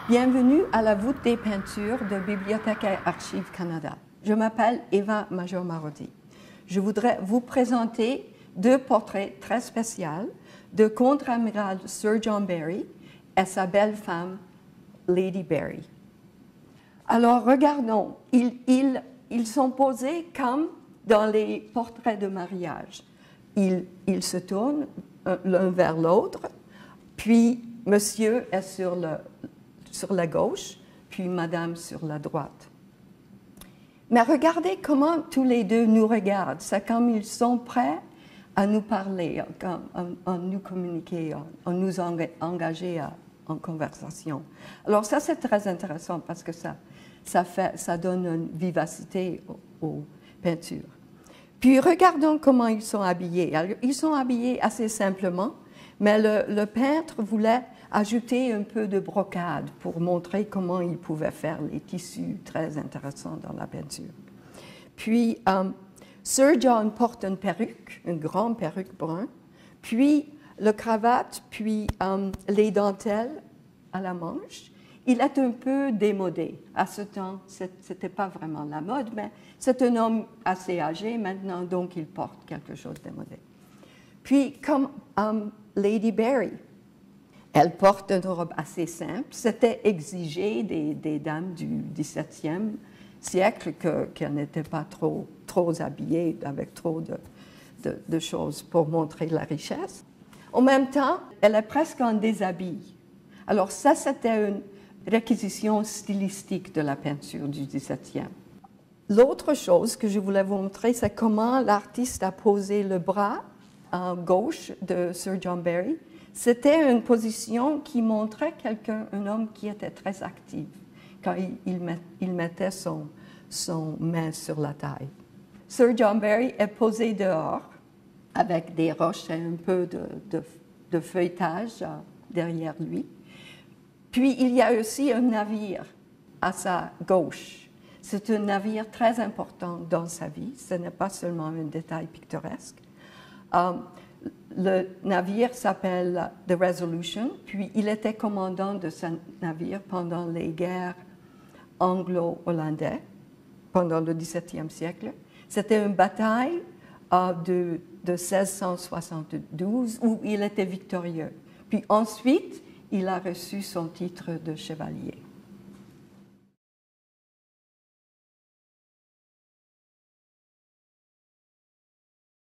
Bienvenue à la voûte des peintures de Bibliothèque et Archives Canada. Je m'appelle Eva Major-Marotti. Je voudrais vous présenter deux portraits très spéciaux de contre-amiral Sir John Barry et sa belle-femme Lady Barry. Alors regardons, ils sont posés comme dans les portraits de mariage. Ils se tournent l'un vers l'autre, puis monsieur est sur la gauche, puis madame sur la droite. Mais regardez comment tous les deux nous regardent. C'est comme ils sont prêts à nous parler, à nous communiquer, à nous engager en conversation. Alors ça, c'est très intéressant parce que ça donne une vivacité aux peintures. Puis regardons comment ils sont habillés. Alors, ils sont habillés assez simplement, mais le peintre voulait ajouter un peu de brocade pour montrer comment il pouvait faire les tissus très intéressants dans la peinture. Puis, Sir John porte une perruque, une grande perruque brune, puis le cravate, puis les dentelles à la manche. Il est un peu démodé. À ce temps, ce n'était pas vraiment la mode, mais c'est un homme assez âgé maintenant, donc il porte quelque chose de démodé. Puis, comme Lady Barry, elle porte une robe assez simple. C'était exigé des dames du XVIIe siècle qu'elles n'étaient pas trop habillées avec trop de choses pour montrer la richesse. En même temps, elle est presque en déshabille. Alors ça, c'était une réquisition stylistique de la peinture du XVIIe. L'autre chose que je voulais vous montrer, c'est comment l'artiste a posé le bras à gauche de Sir John Barry. C'était une position qui montrait un homme qui était très actif quand il mettait son main sur la taille. Sir John Barry est posé dehors avec des roches et un peu de feuilletage derrière lui. Puis il y a aussi un navire à sa gauche. C'est un navire très important dans sa vie. Ce n'est pas seulement un détail pittoresque. Le navire s'appelle The Resolution, puis il était commandant de ce navire pendant les guerres anglo-hollandaises, pendant le XVIIe siècle. C'était une bataille de 1672 où il était victorieux. Puis ensuite, il a reçu son titre de chevalier.